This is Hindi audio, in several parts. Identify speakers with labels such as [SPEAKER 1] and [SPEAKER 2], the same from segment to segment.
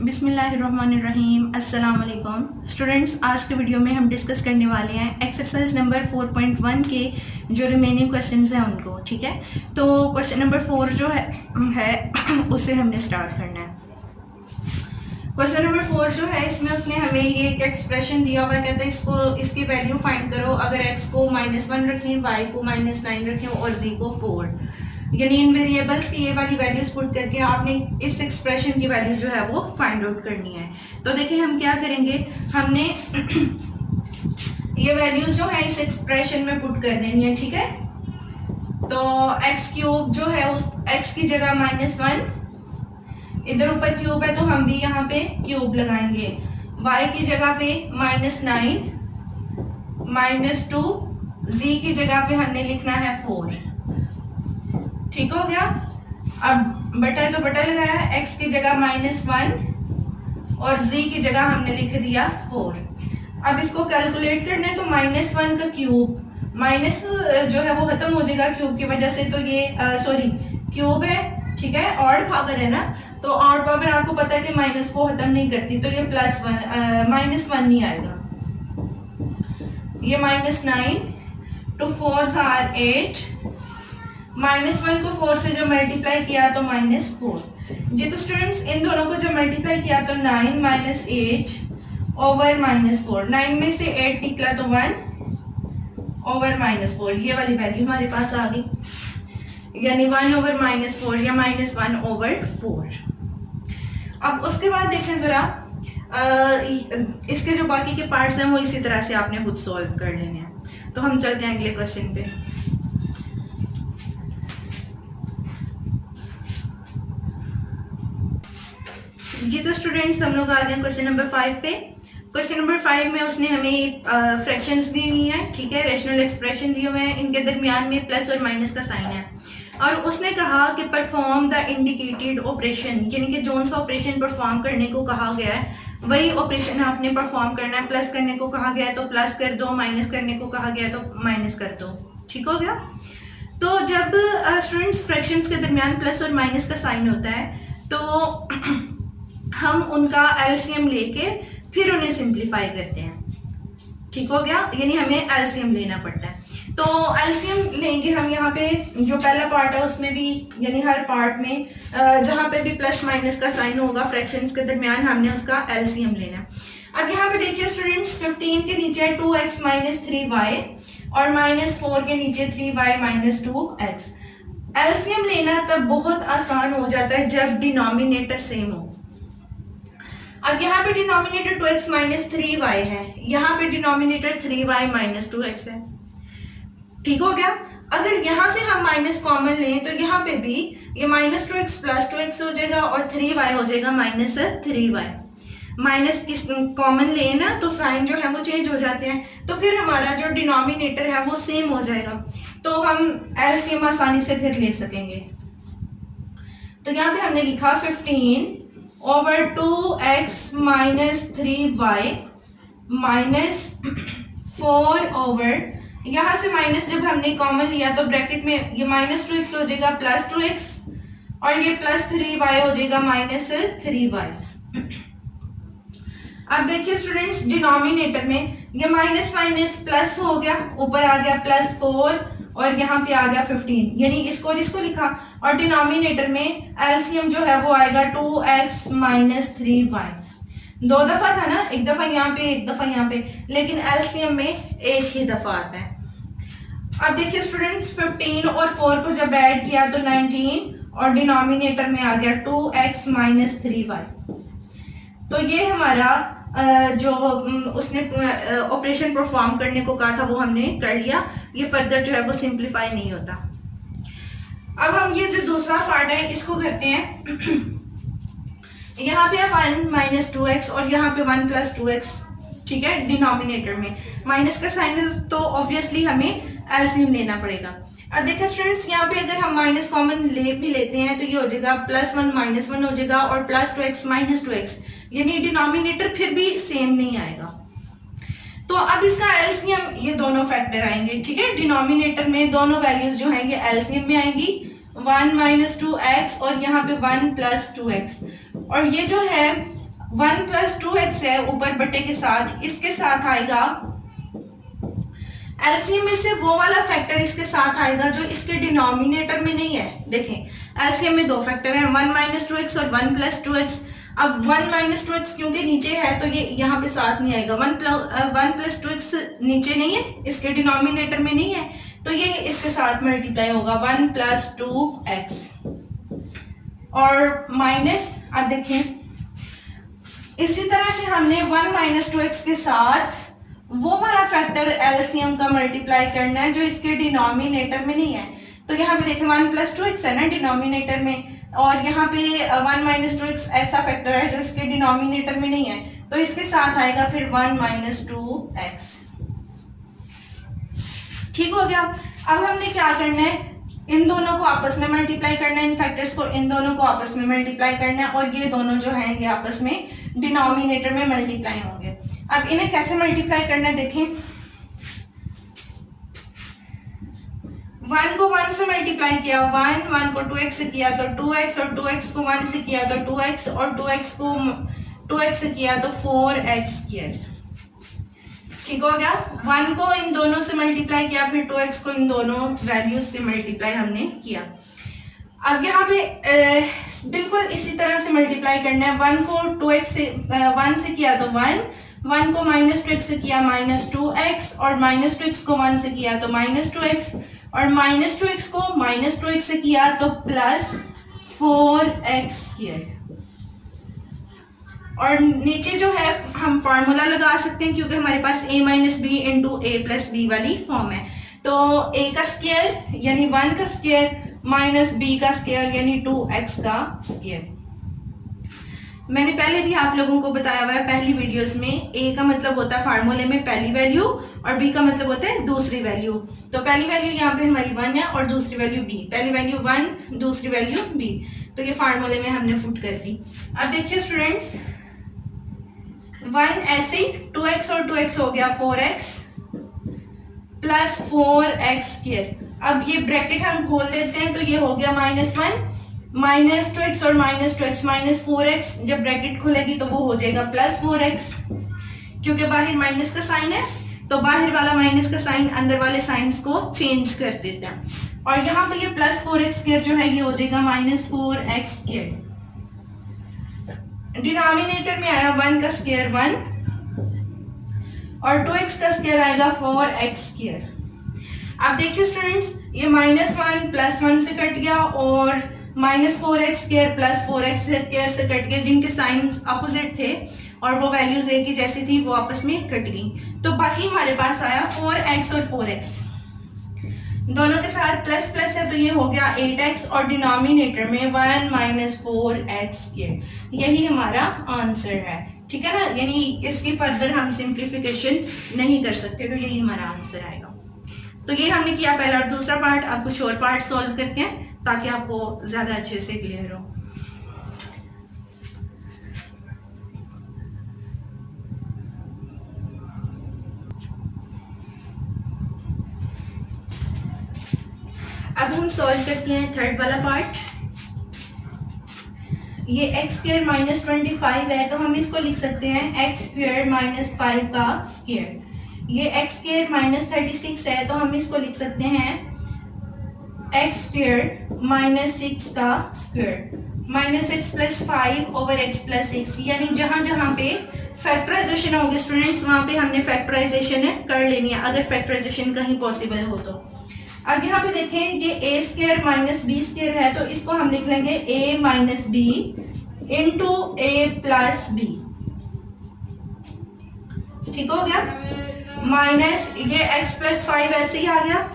[SPEAKER 1] बिस्मिल्लाहिर्रहमानिर्रहीम। अस्सलाम वालेकुम स्टूडेंट्स, आज के वीडियो में हम डिस्कस करने वाले हैं एक्सरसाइज नंबर 4.1 के जो रिमेनिंग क्वेश्चंस हैं उनको। ठीक है, तो क्वेश्चन नंबर 4 जो है उससे हमने स्टार्ट करना है। क्वेश्चन नंबर 4 जो है इसमें उसने हमें ये एक एक्सप्रेशन दिया हुआ है, कहता है इसको इसकी वैल्यू फाइंड करो अगर x को -1 रखें, y को -9 रखें और z को 4, यानी इन वेरिएबल्स की ये वाली वैल्यूज पुट करके आपने इस एक्सप्रेशन की वैल्यू जो है वो फाइंड आउट करनी है। तो देखिए हम क्या करेंगे, हमने ये वैल्यूज जो है इस एक्सप्रेशन में पुट कर देनी है। ठीक है, तो एक्स क्यूब जो है उस एक्स की जगह -1, इधर ऊपर क्यूब है तो हम भी यहाँ पे क्यूब लगाएंगे, y की जगह पे -9, -2, z की जगह पे हमने लिखना है 4। ठीक हो गया। अब बटा तो बटा लगाया, x की जगह -1 और z की जगह हमने लिख दिया 4। अब इसको कैलकुलेट करना है तो -1 का क्यूब, माइनस जो है वो खत्म हो जाएगा क्यूब की वजह से, तो ये सॉरी क्यूब है, ठीक है, ऑड पावर है ना, तो ऑड पावर आपको पता है कि माइनस को खत्म नहीं करती, तो ये +1 -1 नहीं आएगा। ये -9 2 4s are 8, -1 को 4 से जब मल्टीप्लाई किया तो -4 जी। तो स्टूडेंट्स इन दोनों को जब मल्टीप्लाई किया तो 9 - 8 ओवर -4, 9 में से 8 निकला तो 1 ओवर -4, ये वाली वैल्यू हमारे पास आ गई, यानी 1 ओवर -4 या -1 ओवर 4। अब उसके बाद देखें जरा, इसके जो बाकी के पार्ट्स हैं वो इसी तरह से आपने खुद सॉल्व कर लेने हैं। तो हम चलते हैं अगले क्वेश्चन पे। जी तो स्टूडेंट्स हम लोग आ गए क्वेश्चन नंबर 5 पे। क्वेश्चन नंबर 5 में उसने हमें फ्रैक्शंस दी हुई हैं, ठीक है, रेशनल एक्सप्रेशन दिए हुए हैं, इनके दरमियान में प्लस और माइनस का साइन है, और उसने कहा कि परफॉर्म द इंडिकेटेड ऑपरेशन, यानी कि जोन सा ऑपरेशन परफॉर्म करने को कहा गया है वही ऑपरेशन आपने परफॉर्म करना है। प्लस करने को कहा गया है तो प्लस कर दो, माइनस करने को कहा गया है तो माइनस कर दो। ठीक हो गया। तो जब स्टूडेंट्स फ्रैक्शंस के दरमियान प्लस और माइनस का साइन होता है तो हम उनका एलसीएम लेके फिर उन्हें सिंप्लीफाई करते हैं। ठीक हो गया, यानी हमें एलसीएम लेना पड़ता है। तो एलसीएम लेंगे हम यहाँ पे, जो पहला पार्ट है उसमें भी, यानी हर पार्ट में जहां पे भी प्लस माइनस का साइन होगा फ्रैक्शंस के दरमियान हमने उसका एलसीएम लेना है। अब यहाँ पे देखिए स्टूडेंट्स, 15 के नीचे 2x - 3y और -4 के नीचे 3y - 2x। एलसीएम लेना तब बहुत आसान हो जाता है जब डिनोमिनेटर सेम हो। अब यहाँ पे डिनोमिनेटर 2x - 3y है, यहाँ पे डिनोमिनेटर 3y - 2x है। ठीक हो गया। अगर यहां से हम माइनस कॉमन लें तो यहाँ पे भी ये -2x + 2x हो जाएगा और 3y हो जाएगा -3y। माइनस किस कॉमन ले ना तो साइन जो है वो चेंज हो जाते हैं, तो फिर हमारा जो डिनोमिनेटर है वो सेम हो जाएगा, तो हम एलसीएम आसानी से फिर ले सकेंगे। तो यहाँ पे हमने लिखा 15 ओवर 2x - 3y -4 ओवर, यहां से माइनस जब हमने कॉमन लिया तो ब्रैकेट में ये -2x हो जाएगा +2x और ये +3y हो जाएगा -3y। अब देखिए स्टूडेंट्स, डिनोमिनेटर में ये माइनस माइनस प्लस हो गया, ऊपर आ गया +4 और यहाँ पे आ गया 15, यानी इसको इसको लिखा, और डिनोमिनेटर में एलसीएम जो है वो आएगा 2x - 3y। दो दफा था ना, एक दफा यहाँ पे एक दफा यहाँ पे, लेकिन एलसीएम में एक ही दफा आता है। अब देखिए स्टूडेंट्स, 15 और 4 को जब ऐड किया तो 19 और डिनोमिनेटर में आ गया 2x - 3y। तो ये हमारा जो उसने ऑपरेशन परफॉर्म करने को कहा था वो हमने कर लिया, ये फर्दर जो है वो सिंप्लीफाई नहीं होता। अब हम ये जो दूसरा पार्ट है इसको करते हैं। यहाँ पे 1 - 2x और यहाँ पे 1 + 2x, ठीक है, डिनोमिनेटर में माइनस का साइन है तो ऑब्वियसली हमें एलसीएम लेना पड़ेगा। अब देखिए स्टूडेंट्स, यहाँ पे अगर हम माइनस कॉमन ले भी लेते हैं तो ये हो जाएगा +1 - 1 हो जाएगा और +2x - 2x, यानी डिनोमिनेटर फिर भी सेम नहीं आएगा। तो अब इसका एलसीएम ये दोनों फैक्टर आएंगे, ठीक है, डिनोमिनेटर में दोनों वैल्यूज जो हैं ये एलसीएम में आएंगी, 1 - 2x और यहाँ पे 1 + 2x, और ये जो है 1 प्लस 2x है ऊपर बटे के साथ, इसके साथ आएगा एलसीएम में से वो वाला फैक्टर इसके साथ आएगा जो इसके डिनोमिनेटर में नहीं है। देखें एलसीएम में दो फैक्टर हैं, 1 माइनस 2x और 1 प्लस 2x। अब 1 माइनस 2x क्योंकि नीचे है तो ये यहाँ पे साथ नहीं आएगा। 1 प्लस 2x नीचे नहीं है, इसके डिनोमिनेटर में नहीं है, तो ये इसके साथ मल्टीप्लाई होगा 1 प्लस 2x और माइनस। अब देखें इसी तरह से हमने 1 माइनस 2x के साथ वो वाला फैक्टर एलसीएम का मल्टीप्लाई करना है जो इसके डिनोमिनेटर में नहीं है। तो यहाँ पे देखें 1 प्लस 2x है ना डिनोमिनेटर में, और यहाँ पे 1 माइनस 2x ऐसा फैक्टर है जो इसके डिनोमिनेटर में नहीं है, तो इसके साथ आएगा फिर 1 माइनस 2x। ठीक हो गया। अब हमने क्या करना है, इन दोनों को आपस में मल्टीप्लाई करना है, इन फैक्टर्स को इन दोनों को आपस में मल्टीप्लाई करना है, और ये दोनों जो हैं ये आपस में डिनोमिनेटर में मल्टीप्लाई होंगे। अब इन्हें कैसे मल्टीप्लाई करना है देखें, 1 को 1 से मल्टीप्लाई किया 1 को 2x से किया तो 2x, और 2x को 1 से किया तो 2x, और 2x को 2x से किया तो 4x स्क्वायर। ठीक हो गया। 1 को इन दोनों से मल्टीप्लाई किया, फिर 2x को इन दोनों वैल्यूज से मल्टीप्लाई हमने किया। अब यहाँ पे बिल्कुल इसी तरह से मल्टीप्लाई करना है। 1 को 2x से 1 से किया तो 1 को माइनस 2x से किया माइनस 2x, और माइनस 2x को 1 से किया तो माइनस 2x, और माइनस 2x को माइनस 2x से किया तो प्लस 4x स्क्वायर। और नीचे जो है हम फॉर्मूला लगा सकते हैं क्योंकि हमारे पास a minus B into A plus B वाली फॉर्म है। तो a का स्क्वायर यानी 1 का स्क्वायर माइनस b का स्क्वायर यानी 2x का स्क्वायर। मैंने पहले भी आप लोगों को बताया हुआ है पहली वीडियोस में, a का मतलब होता है फार्मूले में पहली वैल्यू और b का मतलब होता है दूसरी वैल्यू। तो पहली वैल्यू यहाँ पे हमारी 1 है और दूसरी वैल्यू b, पहली वैल्यू 1 दूसरी वैल्यू b, तो ये फार्मूले में हमने पुट कर दी। अब देखिए स्टूडेंट्स 1 ऐसे ही 2x और 2x हो गया 4x प्लस 4x स्क्वायर। अब ये ब्रैकेट हम खोल देते हैं तो ये हो गया -1 माइनस 2x और माइनस 2x माइनस 4x, जब ब्रैकेट खुलेगी तो वो हो जाएगा प्लस 4x, क्योंकि बाहर माइनस का साइन है तो बाहर वाला माइनस का साइन अंदर वाले साइंस को चेंज कर देते हैं। और यहाँ पे ये प्लस 4x स्क्वायर जो है ये हो जाएगा माइनस 4x स्क्वायर। डिनोमिनेटर में आया 1 का स्क्वायर 1 और 2x का स्क्वायर आएगा 4x स्क्वायर। अब देखिए स्टूडेंट्स ये -1 प्लस 1 से कट गया और -4x square plus 4x square से कट गए, जिनके साइंस अपोजिट थे और वो वैल्यूज एक ही जैसी थी वो आपस में कट गई। तो बाकी हमारे पास आया 4x और 4x, दोनों के साथ प्लस प्लस है तो ये हो गया 8x और डिनोमिनेटर में 1 माइनस 4x स्क्वायर। यही हमारा आंसर है। ठीक है ना, यानी इसकी फर्दर हम सिंप्लीफिकेशन नहीं कर सकते, तो यही हमारा आंसर आएगा। तो ये हमने किया पहला और दूसरा पार्ट। अब कुछ और पार्ट सॉल्व करते हैं ताकि आपको ज्यादा अच्छे से क्लियर हो। अब हम सॉल्व करते हैं थर्ड वाला पार्ट। ये एक्स स्क्वायर माइनस 25 है तो हम इसको लिख सकते हैं एक्स स्क्वायर माइनस 5 का स्क्वायर। ये एक्स स्क्वायर माइनस 36 है तो हम इसको लिख सकते हैं एक्स स्क्वायर माइनस 6 का square. Minus x plus 5 over x plus 6, यानी जहां जहां पे फैक्टराइजेशन होगी स्टूडेंट्स वहां पे हमने फैक्टराइजेशन कर लेनी है, अगर फैक्टराइजेशन कहीं पॉसिबल हो तो। अब यहाँ पे देखें ये ए स्क्वायर माइनस बी स्क्वायर है तो इसको हम लिख लेंगे ए माइनस बी इंटू ए प्लस बी। ठीक हो गया। माइनस ये एक्स प्लस 5 ऐसे ही आ गया,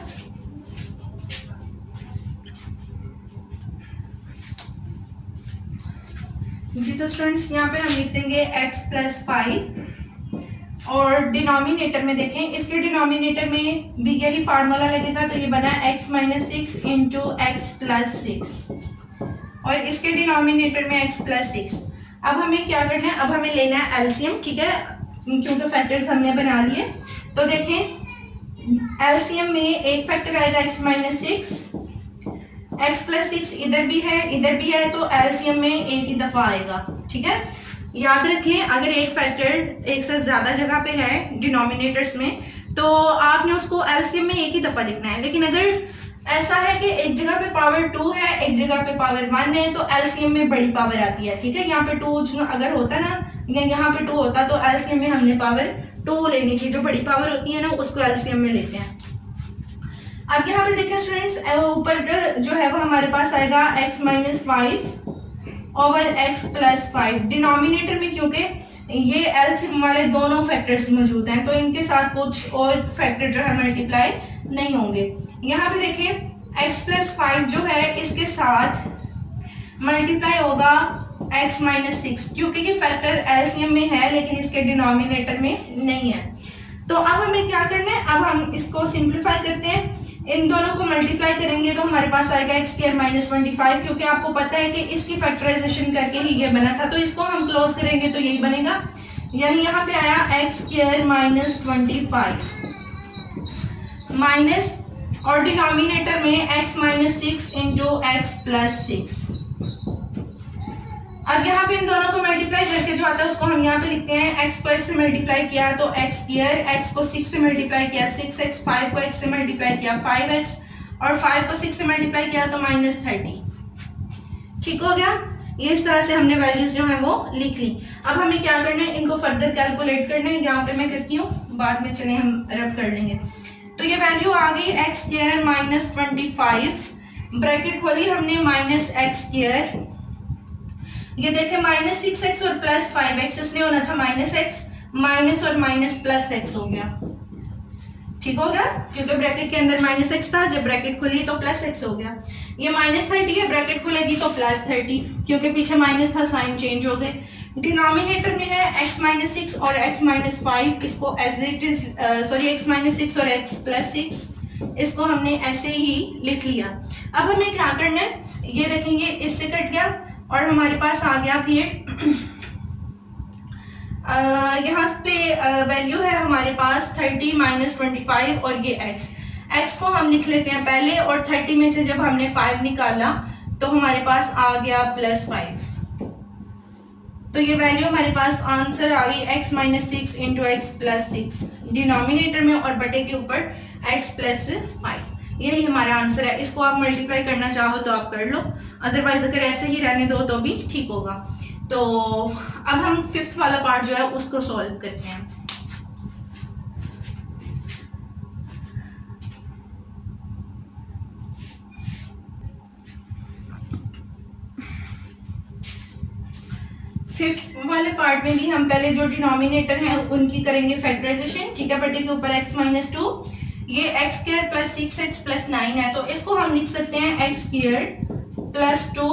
[SPEAKER 1] जी। तो स्टूडेंट्स यहाँ पे हम लिख देंगे x प्लस 5 और डिनोमिनेटर में देखें, इसके डिनोमिनेटर में भी यही फार्मूला लगेगा तो ये बना x minus 6 into x plus 6 और इसके डिनोमिनेटर में x प्लस 6। अब हमें क्या करना है, अब हमें लेना है एलसीएम। ठीक है, क्योंकि फैक्टर्स हमने बना लिए। तो देखें एलसीएम में एक फैक्टर आएगा x माइनस 6, x प्लस 6 इधर भी है तो एलसीएम में एक ही दफा आएगा। ठीक है, याद रखें, अगर एक फैक्टर एक से ज्यादा जगह पे है डिनोमिनेटर्स में, तो आपने उसको एलसीएम में एक ही दफा लिखना है। लेकिन अगर ऐसा है कि एक जगह पे पावर 2 है, एक जगह पे पावर 1 है, तो एलसीएम में बड़ी पावर आती है। ठीक है, यहाँ पे 2 अगर होता ना, या यहाँ पे 2 होता, तो एलसीएम में हमने पावर 2 लेने की, जो बड़ी पावर होती है ना, उसको एलसीएम में लेते हैं। अब यहाँ पे देखिए स्टूडेंट्स, ऊपर जो है वो हमारे पास आएगा x minus 5 over x plus 5। Denominator में क्योंकि ये एलसीएम वाले दोनों फैक्टर्स मौजूद हैं, तो इनके साथ कुछ और फैक्टर जो है मल्टीप्लाई नहीं होंगे। यहाँ पे देखिए x प्लस 5 जो है इसके साथ मल्टीप्लाई होगा x माइनस 6, क्योंकि ये फैक्टर एलसीएम में है लेकिन इसके डिनोमिनेटर में नहीं है। तो अब हमें क्या करना है, अब हम इसको सिंप्लीफाई करते हैं। इन दोनों को मल्टीप्लाई करेंगे तो हमारे पास आएगा x स्क्वायर माइनस 25, क्योंकि आपको पता है कि इसकी फैक्टराइजेशन करके ही ये बना था, तो इसको हम क्लोज करेंगे तो यही बनेगा। यानी यहाँ पे आया x स्क्वायर माइनस 25 माइनस, और डिनोमिनेटर में x minus 6 into x plus 6। अब यहाँ पे इन दोनों को मल्टीप्लाई करके जो आता है उसको हम यहाँ पे लिखते हैं, x को x से मल्टीप्लाई किया तो x स्क्वायर, x को 6 से मल्टीप्लाई किया 6x, 5 को x से मल्टीप्लाई किया 5x, और 5 को 6 से मल्टीप्लाई किया तो माइनस 30। ठीक हो गया, ये इस तरह से हमने वैल्यूज जो है वो लिख ली। अब हमें क्या करना है, इनको फर्दर कैलकुलेट करना है। यहाँ पे मैं करती हूँ, बाद में चले हम रब कर लेंगे। तो ये वैल्यू आ गई x स्क्वायर माइनस 25, ब्रैकेट खोली हमने माइनस x स्क्वायर, ये देखें माइनस 6x और प्लस 5x, इसलिए होना था माइनस x, माइनस और माइनस प्लस x हो गया। ठीक हो गया, क्योंकि ब्रैकेट के अंदर माइनस x था, जब ब्रैकेट खुली तो प्लस x हो गया। ये माइनस 30 है, ब्रैकेट खुलेगी तो प्लस 30, क्योंकि पीछे माइनस था, साइन चेंज हो गए। डिनोमिनेटर में है x माइनस 6 और x माइनस 5, इसको as it is, sorry x minus 6 और x प्लस 6, इसको हमने ऐसे ही लिख लिया। अब हमें क्या करना है, ये देखेंगे इससे कट गया और हमारे पास आ गया फिर यहाँ पे वैल्यू है हमारे पास 30 माइनस 25, और ये x को हम लिख लेते हैं पहले, और 30 में से जब हमने 5 निकाला तो हमारे पास आ गया प्लस 5। तो ये वैल्यू हमारे पास आंसर आ गई x minus 6 into x plus 6, denominator में और बटे के ऊपर x प्लस 5। यही हमारा आंसर है। इसको आप मल्टीप्लाई करना चाहो तो आप कर लो, अदरवाइज अगर ऐसे ही रहने दो तो भी ठीक होगा। तो अब हम फिफ्थ वाला पार्ट जो है उसको सॉल्व करते हैं। फिफ्थ वाले पार्ट में भी हम पहले जो डिनोमिनेटर हैं उनकी करेंगे फैक्टराइजेशन। ठीक है, बटे के ऊपर x माइनस 2, ये x square plus 6x plus 9 है, तो इसको हम लिख सकते हैं x स्क्वायर प्लस 2,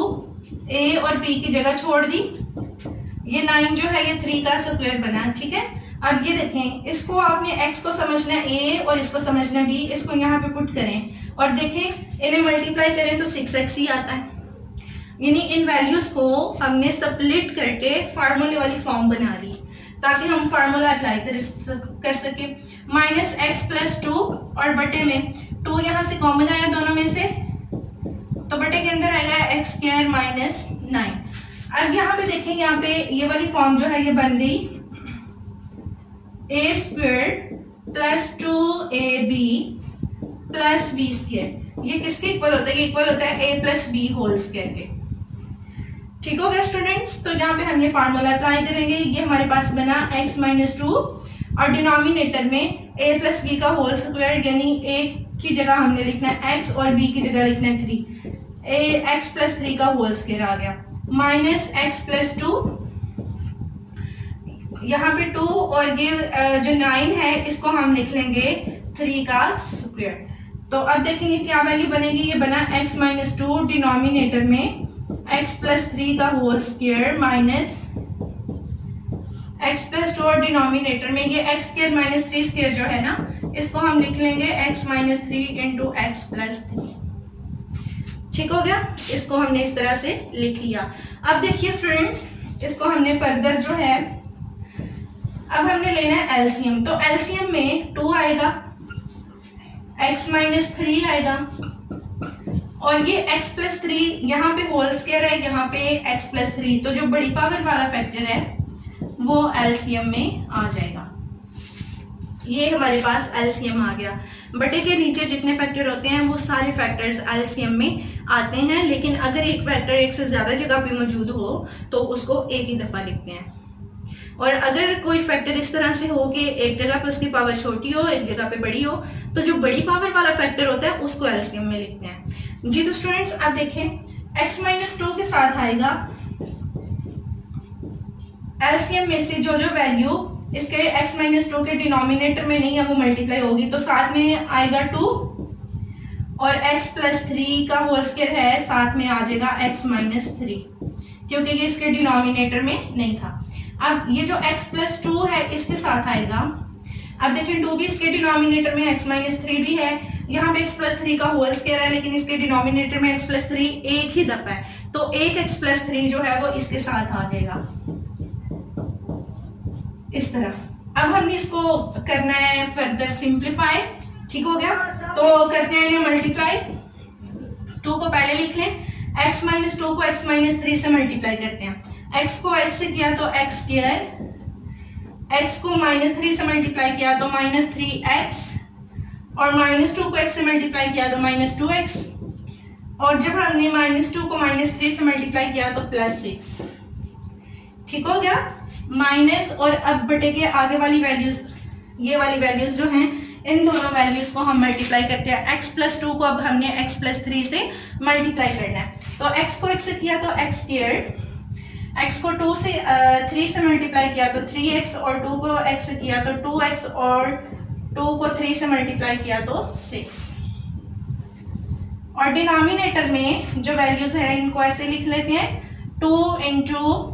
[SPEAKER 1] a और b की जगह छोड़ दी, ये 9 जो है ये 3 का स्क्वायर बना। ठीक है, अब ये देखें, इसको आपने x को समझना है a और इसको समझना b, इसको यहाँ पे पुट करें और देखें इन्हें मल्टीप्लाई करें तो 6x ही आता है। यानी इन वैल्यूज को हमने स्प्लिट करके फार्मूले वाली फॉर्म बना ली ताकि हम फार्मूला अप्लाई कर सके। माइनस एक्स प्लस 2 और बटे में 2 यहाँ से कॉमन आया दोनों में से, तो बटे के अंदर आएगा एक्स स्क्वायर माइनस 9। अब यहाँ पे देखें, यहाँ पे ये वाली फॉर्म जो है ये बन गई a square plus 2ab plus b square. ये किसके इक्वल होता है, ये इक्वल होता है a plus B whole square के। ठीक हो गया स्टूडेंट्स, तो यहाँ पे हम ये फार्मूला अप्लाई करेंगे। ये हमारे पास बना x माइनस 2 और डिनोमिनेटर में a प्लस बी का होल स्क्वायर, यानी a की जगह हमने लिखना है x और b की जगह लिखना है 3, x प्लस 3 का होल स्क्वायर आ गया, माइनस x प्लस 2, यहाँ पे 2 और ये जो 9 है इसको हम लिख लेंगे 3 का स्क्वायर। तो अब देखेंगे क्या वैल्यू बनेगी, ये बना x माइनस 2 डिनोमिनेटर में x प्लस 3 का whole square minus x plus 2 और डिनोमिनेटर में ये x स्क्वायर माइनस 3 स्क्वायर जो है ना, इसको हम लिख लेंगे x minus 3 into x plus 3। ठीक हो गया, इसको हमने इस तरह से लिख लिया। अब देखिए स्टूडेंट्स, इसको हमने फर्दर जो है अब हमने लेना है एलसीएम। तो एलसीएम में 2 आएगा, x माइनस 3 आएगा और ये x प्लस 3 यहाँ पे होल स्क्वायर है, यहाँ पे x प्लस 3, तो जो बड़ी पावर वाला फैक्टर है वो एलसीएम में आ जाएगा। ये हमारे पास एलसीएम आ गया। बटे के नीचे जितने फैक्टर होते हैं वो सारे फैक्टर्स एलसीएम में आते हैं, लेकिन अगर एक फैक्टर एक से ज्यादा जगह पे मौजूद हो तो उसको एक ही दफा लिखते हैं। और अगर कोई फैक्टर इस तरह से हो कि एक जगह पे उसकी पावर छोटी हो, एक जगह पे बड़ी हो, तो जो बड़ी पावर वाला फैक्टर होता है उसको एलसीएम में लिखते हैं जी। तो स्टूडेंट्स आप देखें x-2 के साथ आएगा एलसीएम में से जो जो वैल्यू इसके x-2 के डिनोमिनेटर में नहीं है वो मल्टीप्लाई होगी, तो साथ में आएगा 2 और x+3 का होल स्क्वायर है, साथ में आ जाएगा x-3 क्योंकि ये इसके डिनोमिनेटर में नहीं था। अब ये जो x+2 है इसके साथ आएगा, अब देखिए 2 भी इसके डिनोमिनेटर में, x-3 भी है, यहाँ पे x+3 का होल स्क्वायर है लेकिन इसके डिनोमिनेटर में x+3 एक ही दफा है, तो एक x+3 जो है वो इसके साथ आ जाएगा इस तरह। अब हमने इसको करना है फर्दर सिंप्लीफाई, ठीक हो गया। तो करते हैं इन्हें मल्टीप्लाई। 2 को पहले लिख लें, x-2 को x-3 से मल्टीप्लाई करते हैं। x को x से किया तो x स्क्वायर, x को -3 से मल्टीप्लाई किया तो -3x, और -2 को x से मल्टीप्लाई किया तो -2x, और जब हमने -2 को -3 से मल्टीप्लाई किया तो +6, ठीक हो गया। माइनस और अब बटे के आगे वाली वैल्यूज, ये वाली वैल्यूज जो हैं इन दोनों वैल्यूज को हम मल्टीप्लाई करते हैं। x+2 को अब हमने x+3 से मल्टीप्लाई करना है, तो x को x से किया तो x स्क्वायर, x को 2 से 3 से मल्टीप्लाई किया तो 3x, और 2 को x से किया तो 2x, और 2 को 3 से मल्टीप्लाई किया तो 6। और डिनोमिनेटर में जो वैल्यूज है इनको ऐसे लिख लेते हैं, 2 इंटू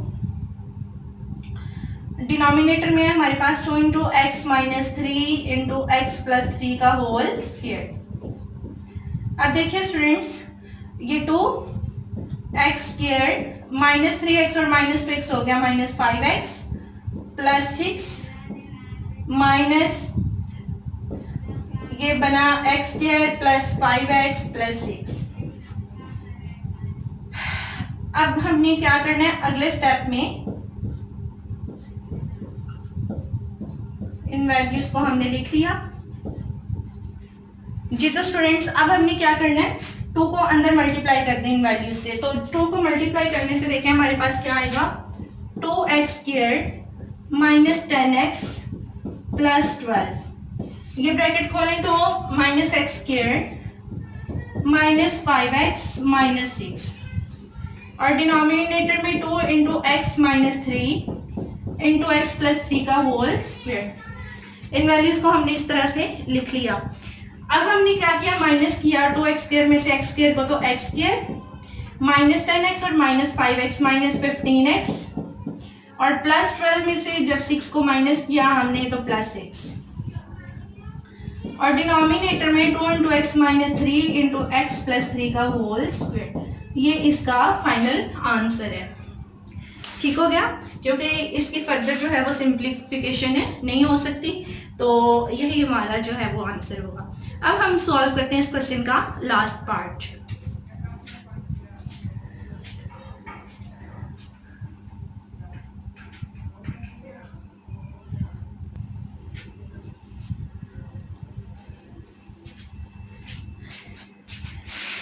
[SPEAKER 1] डिनोमिनेटर में हमारे पास 2 इंटू x-3 इंटू x+3 का होल स्क्वायर। अब देखिए स्टूडेंट्स, ये 2x स्क्वायर -3x और -2x हो गया -5x प्लस 6 माइनस ये बना x square plus 5x plus 6। अब हमने क्या करना है अगले स्टेप में, इन वैल्यूज को हमने लिख लिया जी। तो स्टूडेंट्स अब हमने क्या करना है, 2 को अंदर मल्टीप्लाई कर दें इन वैल्यूज से, तो 2 को मल्टीप्लाई करने से देखें हमारे पास क्या आएगा, 2x स्क्वायर -10x प्लस 12, ये ब्रैकेट खोलें तो -x स्क्वायर -5x -6, और डिनोमिनेटर में 2 इंटू x-3 इंटू x+3 का होल स्क्वायर। इन वैल्यूज को हमने इस तरह से लिख लिया। अब हमने क्या किया, माइनस किया 2x स्क्वायर में से x स्क्वायर को, तो x स्क्वायर -10x और -5x -15x, और +12 में से जब 6 को माइनस किया हमने तो +6, और डिनोमिनेटर में 2 इंटू x-3 इंटू x+3 का होल स्क्वायर। ये इसका फाइनल आंसर है, ठीक हो गया, क्योंकि इसकी फर्दर जो है वो सिंप्लीफिकेशन नहीं हो सकती, तो यही हमारा जो है वो आंसर होगा। अब हम सॉल्व करते हैं इस क्वेश्चन का लास्ट पार्ट।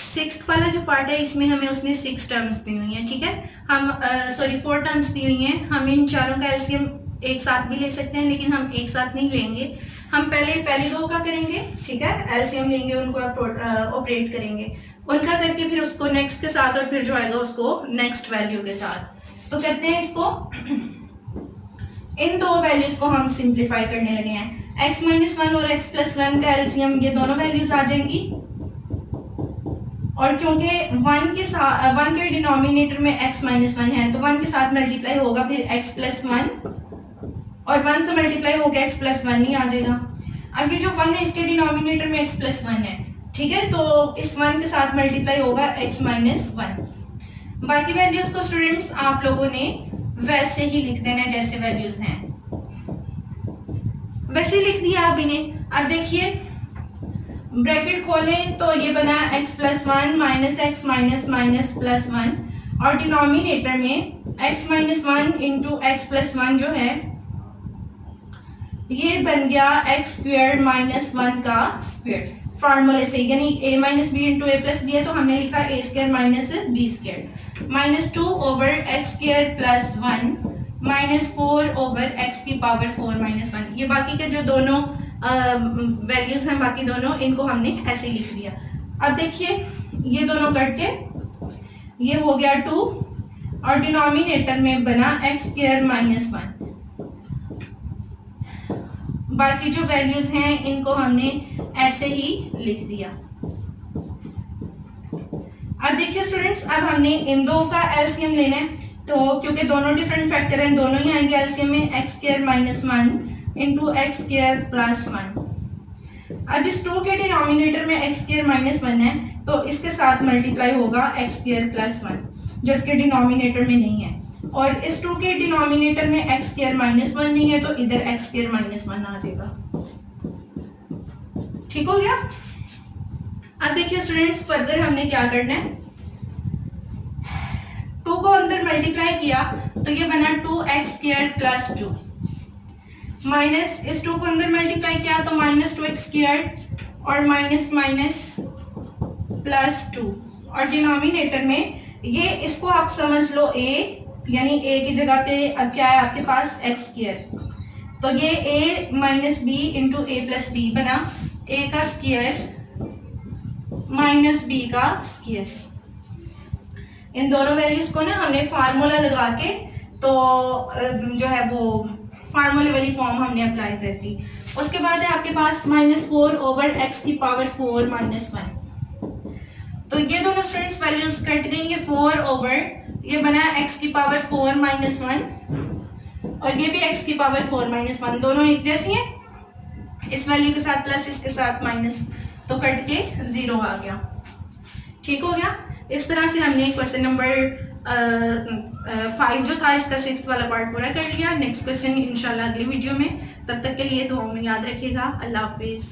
[SPEAKER 1] सिक्स्थ वाला जो पार्ट है इसमें हमें उसने 6 टर्म्स दी हुई हैं, ठीक है, हम 4 टर्म्स दी हुई हैं। हम इन चारों का एलसीएम एक साथ भी ले सकते हैं, लेकिन हम एक साथ नहीं लेंगे, हम पहले 2 का करेंगे, ठीक है, एलसीएम लेंगे, उनको ऑपरेट करेंगे, उनका करके फिर उसको नेक्स्ट के साथ, और फिर जो आएगा उसको नेक्स्ट वैल्यू के साथ। तो करते हैं इसको, इन 2 वैल्यूज को हम सिंप्लीफाई करने लगे हैं। x-1 और x+1 का एलसीएम ये दोनों वैल्यूज आ जाएंगी, और क्योंकि 1 के डिनोमिनेटर में x-1 है तो 1 के साथ मल्टीप्लाई होगा, फिर x+1, और 1 से मल्टीप्लाई हो गया x+1 ही आ जाएगा। अब ये जो 1 है इसके डिनोमिनेटर में x+1 है, ठीक है, तो इस 1 के साथ मल्टीप्लाई होगा x-1। बाकी वैल्यूज को स्टूडेंट्स आप लोगों ने वैसे ही लिख देना है जैसे वैल्यूज हैं, वैसे ही लिख दिया आप इन्हें। अब देखिए ब्रैकेट खोलें तो ये बना x+1 -x -+ 1, और डिनोमिनेटर में x minus one into x plus one जो है ये बन गया एक्स स्क्वेयर माइनस वन का स्क्वेयर फॉर्मूले से, यानी a minus B into A plus b है तो हमने लिखा a square minus b square minus two over x square plus one minus four over x की पावर फोर माइनस वन। ये बाकी के जो दोनों वैल्यूज हैं बाकी दोनों इनको हमने ऐसे लिख दिया। अब देखिए ये दोनों कट के ये हो गया टू और डिनोमिनेटर में बना एक्स स्क्वायर माइनस वन। बाकी जो वैल्यूज हैं इनको हमने ऐसे ही लिख दिया। अब देखिए स्टूडेंट्स, अब हमने इन दो का एलसीएम लेना है तो क्योंकि दोनों डिफरेंट फैक्टर हैं दोनों ही आएंगे एलसीएम में x square minus one into x square plus one. अब इस टू के डिनोमिनेटर में एक्स स्क्वायर माइनस वन है तो इसके साथ मल्टीप्लाई होगा एक्स स्क्वायर प्लस वन जो इसके डिनोमिनेटर में नहीं है, और इस टू के डिनोमिनेटर में एक्स स्क्वायर माइनस वन नहीं है तो इधर एक्स स्क्वायर माइनस वन आ जाएगा। ठीक हो गया। अब देखिए स्टूडेंट्स फर्दर हमने क्या करना है, टू को अंदर मल्टीप्लाई किया तो ये बना two X square plus two minus इस टू को अंदर मल्टीप्लाई किया तो माइनस टू एक्स स्क्वायर और माइनस माइनस प्लस टू, और डिनोमिनेटर में ये इसको आप समझ लो a, यानी a की जगह पे अब क्या है आपके पास एक्स स्क्वायर, तो ये a minus B into A plus B बना a का स्क्वायर माइनस b का स्क्वायर। इन दोनों वैल्यूज को ना हमने फार्मूला लगा के तो जो है वो फार्मूले वाली फॉर्म हमने अप्लाई कर दी। उसके बाद है आपके पास माइनस फोर ओवर एक्स की पावर फोर माइनस वन, तो ये दोनों स्टूडेंट्स वैल्यूज कट गई, ये फोर ओवर ये बना एक्स की पावर फोर माइनस वन और ये भी एक्स की पावर फोर माइनस वन, दोनों एक जैसी हैं, इस वैल्यू के साथ प्लस इसके साथ माइनस तो कट के जीरो आ गया। ठीक हो गया। इस तरह से हमने क्वेश्चन नंबर 5 जो था इसका 6th वाला पार्ट पूरा कर लिया। नेक्स्ट क्वेश्चन इंशाल्लाह अगली वीडियो में, तब तक के लिए दुआओं में याद रखिएगा। अल्लाह हाफिज।